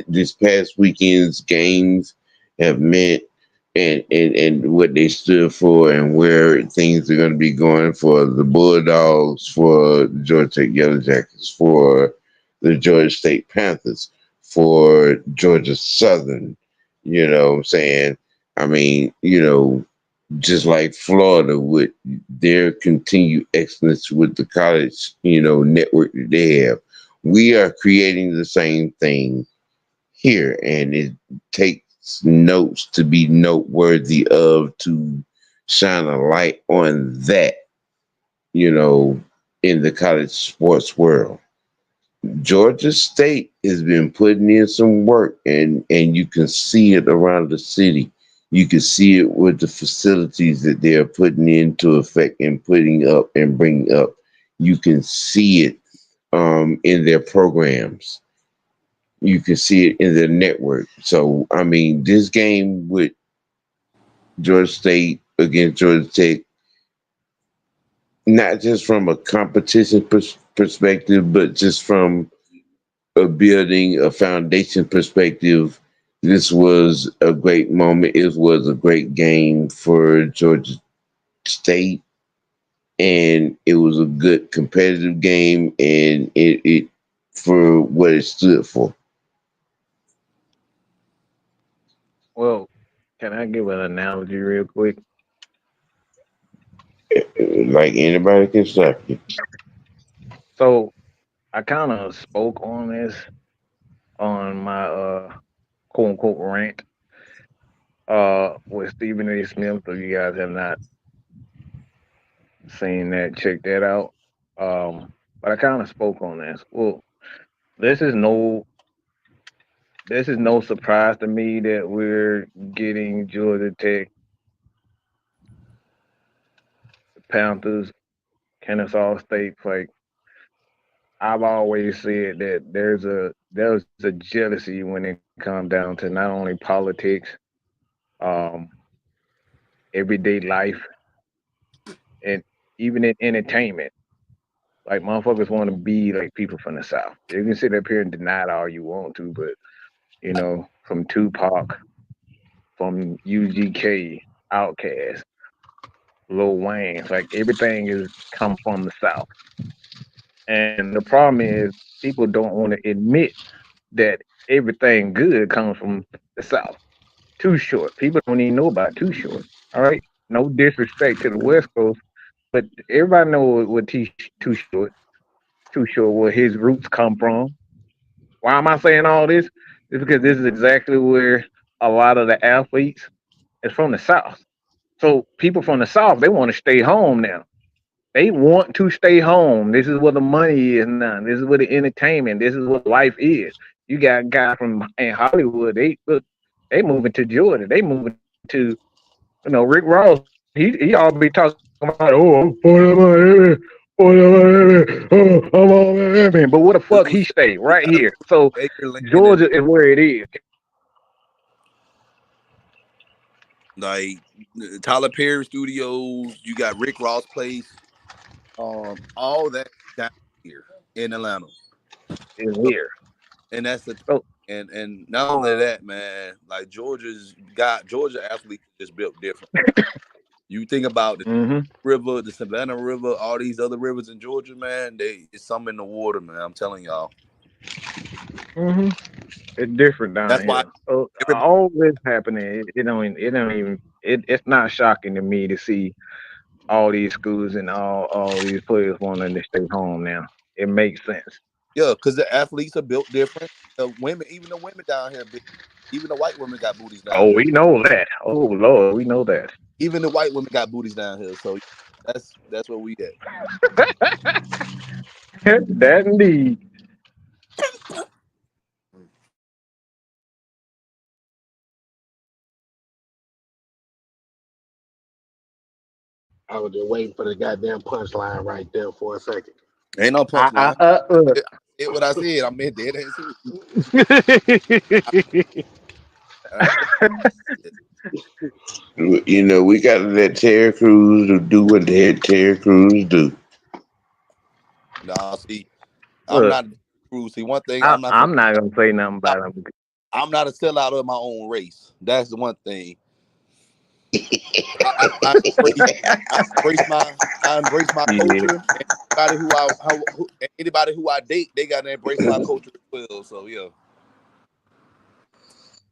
this past weekend's games have meant, and what they stood for, and where things are going to be going for the Bulldogs, for the Georgia Tech Yellow Jackets, for the Georgia State Panthers, for Georgia Southern. You know what I'm saying? I mean, just like Florida with their continued excellence with the college, network that they have. We are creating the same thing here, and it takes notes to be noteworthy of to shine a light on that, in the college sports world. Georgia State has been putting in some work, and you can see it around the city. You can see it with the facilities that they are putting into effect and putting up and bringing up. You can see it in their programs. You can see it in their network. So, I mean, this game with Georgia State against Georgia Tech, not just from a competition perspective, but just from a building a foundation perspective, this was a great moment. It was a great game for Georgia State, and it was a good competitive game, and it for what it stood for. Well, can I give an analogy real quick? Like anybody can stop you. So I kind of spoke on this on my quote unquote rant with Stephen A. Smith. If you guys have not seen that, check that out. But I kind of spoke on this. Well, this is no this is no surprise to me that we're getting Georgia Tech, Panthers, Kennesaw State. Like I've always said that there's a jealousy when it comes down to not only politics, um, everyday life, and even in entertainment. Like motherfuckers want to be like people from the South. You can sit up here and deny it all you want to, but from Tupac, from UGK, Outkast, Lil Wayne, like everything is come from the South. And the problem is people don't want to admit that everything good comes from the South. Too Short. People don't even know about Too Short. All right. No disrespect to the West Coast, but everybody knows what Too Short. too sure where his roots come from. Why am I saying all this? It's because this is exactly where a lot of the athletes is from the South. So people from the South, they want to stay home now. They want to stay home. This is where the money is now. This is where the entertainment. This is what life is. You got guys from in Hollywood. They moving to Georgia. They moving to Rick Ross. He all be talking about I'm for Miami, for Miami, I'm all Miami. But where the fuck he Dude, stay? he Right got a here. So acre land and Georgia is where it is. like Tyler Perry Studios. You got Rick Ross Place. All that down here in Atlanta. Is So, here. and that's the So and not only that, man. Like Georgia athletes just built different. You think about the mm-hmm. river, the Savannah River, all these other rivers in Georgia, man. It's something in the water, man. I'm telling y'all. Mm-hmm. It's different down That's why here. So everybody. all this happening, it's not shocking to me to see all these schools and all these players wanting to stay home now. It makes sense. Yeah, because the athletes are built different. The women, even the women down here, even the white women got booties down Oh, here. we know that. Oh Lord, we know that. Even the white women got booties down here. So that's where we at. That indeed. I was just waiting for the goddamn punchline right there for a second. Ain't no I, I, punchline. uh, uh, I said what I said. I meant dead ass serious. I ain't You know, we got to let Terry Crews do what Terry Crews do. Nah, see, I'm look, not Crew. See, one thing I'm not I'm not gonna say nothing about him. I'm not a sellout of my own race. That's the one thing. I embrace my Yeah. culture. And anybody who I date, they got to embrace my culture as well. So yeah.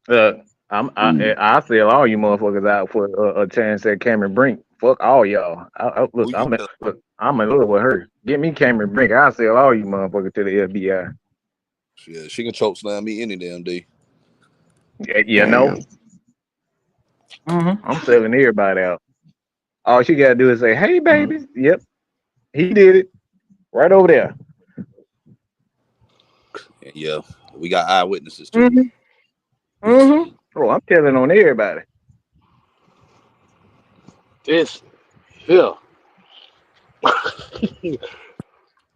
Look, I sell all you motherfuckers out for a chance at Cameron Brink. Fuck all y'all. Who you tell? I'm in love with her. Get me Cameron Brink. I sell all you motherfuckers to the FBI. Yeah, she can choke slam me any damn day. You know, I'm selling everybody out. All she gotta do is say, "Hey, baby." Yep, he did it right over there. Yeah, we got eyewitnesses too. Mm-hmm. Mm-hmm. Oh, I'm telling on everybody. This here.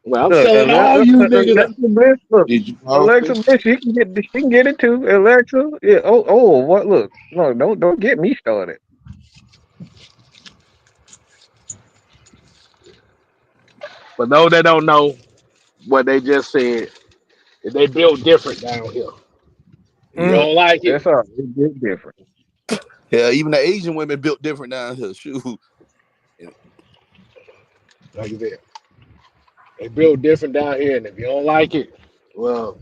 Well, I'm Look, selling all you niggas. Alexa Bliss. Look, Did you pause Alexa this? Bliss. She can get it too. Alexa. Yeah. Oh. What? Look. No. Don't get me started. For those that don't know what they just said, they built different down here. If you Mm, don't like it, that's all. It's different. Yeah, even the Asian women built different down here. Shoot. like you said, they built different down here. And if you don't like it, well,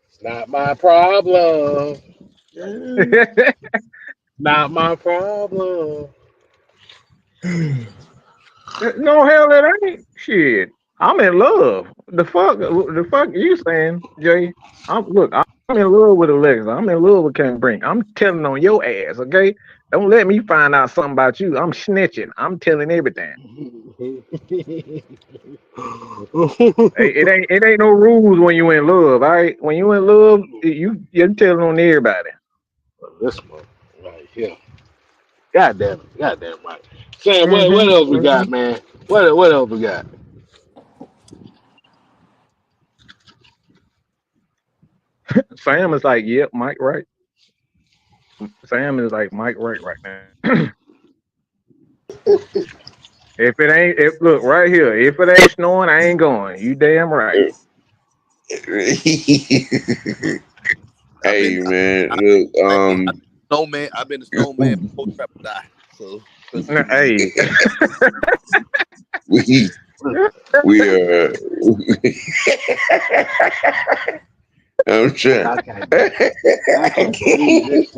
it's not my problem. Not my problem. No, hell, it ain't. Shit. I'm in love. The fuck you saying, Jay? I'm in love with Alexa. I'm in love with Ken Brink. I'm telling on your ass, okay? Don't let me find out something about you. I'm snitching. I'm telling everything. Hey, it ain't no rules when you in love, all right? When you in love, you're telling on everybody. This one right here. God damn it. God damn right. Sam, what Mm-hmm. else we got, man? What else we got? Sam is like, yep, Mike right. Sam is like Mike right now. If look right here, if it ain't snowing, I ain't going. You damn right. I've Hey been man, look, I've been a snowman. I've been a snowman before Trap die. So trust me. Hey, we we are. I'm Man, trying. I can't believe this.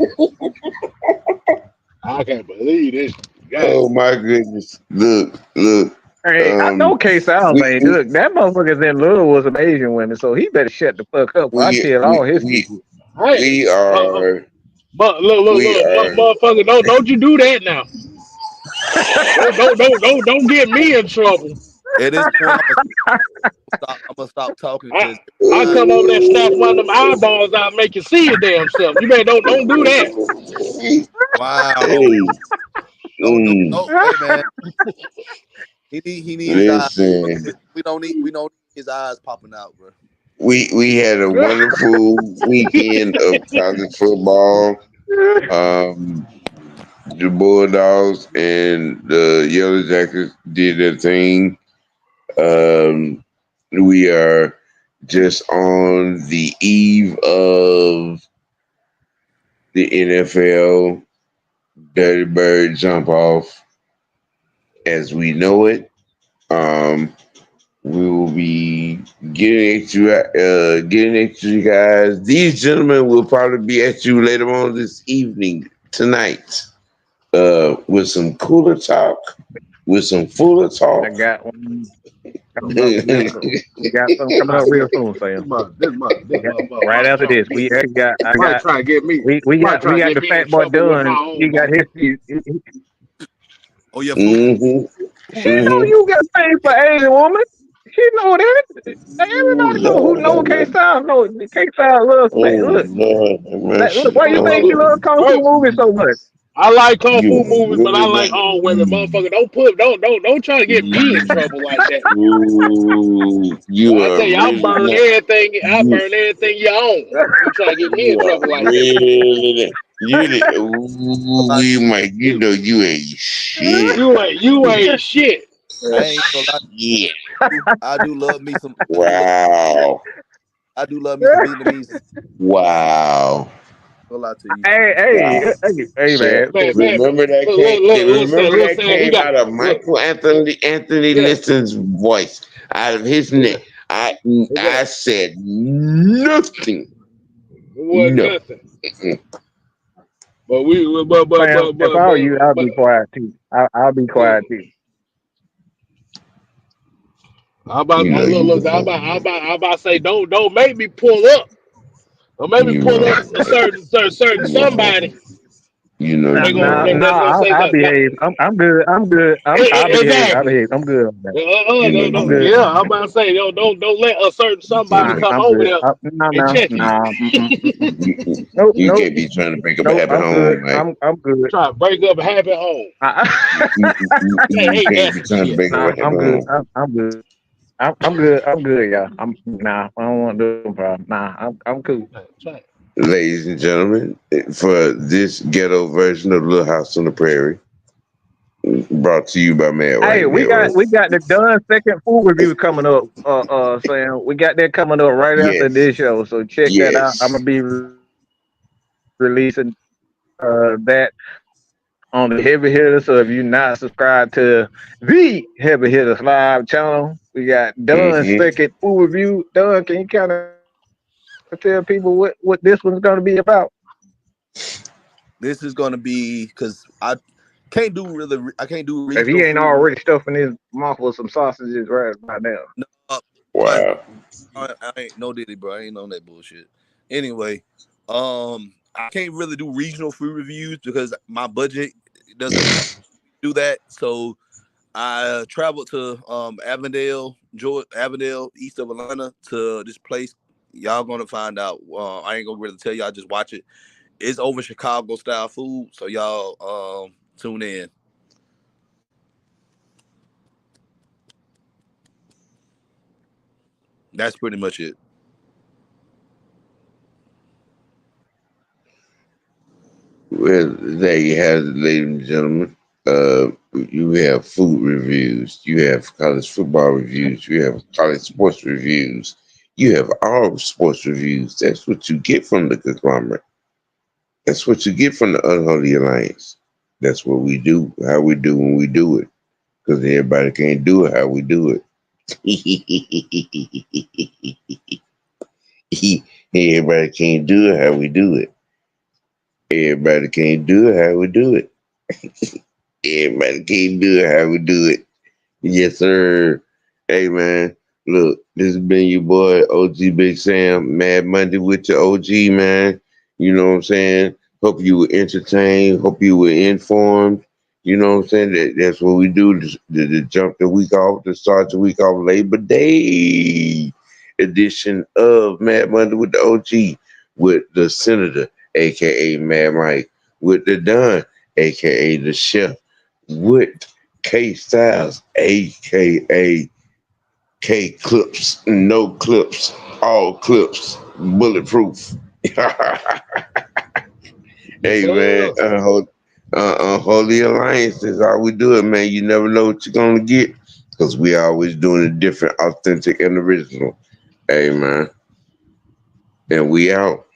I can't believe this. God Oh my goodness! Look. Hey, I know K South, we man. we Look, that motherfucker's in love with some Asian women, so he better shut the fuck up. Well, I we tell all we his we, secrets. Hey, we are but look, we motherfucker, don't you do that now? Don't get me in trouble. At this point, I'm gonna stop talking I because I I come over there, snatch one of them eyeballs out, make you see your damn self. You better don't do that. uh. wow. Hey, Don't hey man. He need his eyes. listen, We don't need his eyes popping out, bro. we had a wonderful weekend of college football. Um, the Bulldogs and the Yellow Jackets did their thing. Um, we are just on the eve of the NFL Dirty Bird jump off as we know it. Um, we will be getting at you guys. These gentlemen will probably be at you later on this evening, tonight, with some cooler talk, with some fuller I talk. got one coming up real soon. We got something coming up real soon, Sam. This motherfucker Right might after try to this, get I might got try to get me we might got try we to got get the me in fat boy trouble with my done. He own got boss. his. Oh yeah, food. hmm She know you got paid for Asian woman. She know that. Ooh, Everybody know who Lord know have K mercy. Style. No, K Style loves man. Oh, Look, Lord have look. mercy. Why you think she loves kung fu Hey, movies so much? I like kung You fu movies, but I really like not. all women. Motherfucker, don't try to get me in trouble like that. You I are tell you, really not. I You, burn everything you own. You try to get me in you are trouble like that. really. Like, We might. You know you ain't shit. You ain't shit. I ain't gonna lie to Shit. you. I do love me some. Wow. I do love me some Vietnamese. Wow. Gonna lie to you. Wow. Hey, Shit. man. Man. Remember that came. Remember Look, that Sam, he came got out of look, Anthony yeah, Liston's voice, out of his he neck. got, I he got, I said nothing. it wasn't No. nothing. But we, Sam, if I were you, I'll but be quiet too. I'll be look, quiet too. You know you I'm about to say, don't make me pull up. Don't make me you pull up wrong. a certain You wrong. somebody. You know No, They you gonna no, they, no. wrong. that's gonna say I'll that. behave. I'm good. I'm good. I'll behave. I'll Exactly. behave. I'm good on that. You know I'm you good. Yeah, wrong. I'm about to say, don't let a certain You somebody can't Nah, be come I'm over good. there No, and no, check you. no. you, Nope, you nope, can't be trying to break up a nope. happy I'm good. home, man. I'm good. Try to break up a happy home. I You hate can't that be trying to shit. break up a Nah, happy I'm good. home. I'm good. I'm good. I'm good, y'all. I don't want to do no problem. Nah, I'm cool. Try. Ladies and gentlemen, for this ghetto version of Little House on the Prairie, brought to you by Mad Hey, White Network. we got the done second food review coming up. Sam, we got that coming up right after Yes, this show. So check that out. I'm yes. gonna be releasing that on the Heavy Hitters. So if you're not subscribed to the Heavy Hitters Live channel, we got done hmm second food review. Done, can you kind of tell people what this one's gonna be about? This is gonna be because I can't do If he regional ain't food. already stuffing his mouth with some sausages right by now. No, I, Wow. I ain't no Diddy, bro. I ain't on that bullshit. Anyway, I can't really do regional food reviews because my budget doesn't do that. So I traveled to Avondale, Georgia, Avondale, east of Atlanta, to this place. Y'all gonna find out. I ain't gonna really tell y'all. Just watch it. It's over Chicago style food, so y'all tune in. That's pretty much it. Well, there you have it, ladies and gentlemen. You have food reviews, you have college football reviews, you have college sports reviews, you have all sports reviews. That's what you get from the conglomerate. That's what you get from the unholy alliance. That's what we do, how we do when we do it. Because everybody can't do it how we do it. Everybody can't do it how we do it. Everybody can't do it how we do it. Everybody can't do it how we do it. Yes, sir. Hey, man. Look, this has been your boy, OG Big Sam. Mad Monday with your OG, man. You know what I'm saying? Hope you were entertained. Hope you were informed. You know what I'm saying? That's what we do to jump the week off, to start the week off Labor Day edition of Mad Monday with the OG, with the Senator, a.k.a. Mad Mike, with the Don, a.k.a. the Chef, with K Styles, aka K Clips, no clips, all clips, bulletproof. Yes, Hey man, sir. Holy Alliance is how we do it, man. You never know what you're gonna get because we always doing it different, authentic, and original. Hey man, and we out.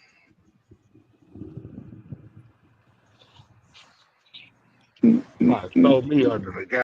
Might throw me under the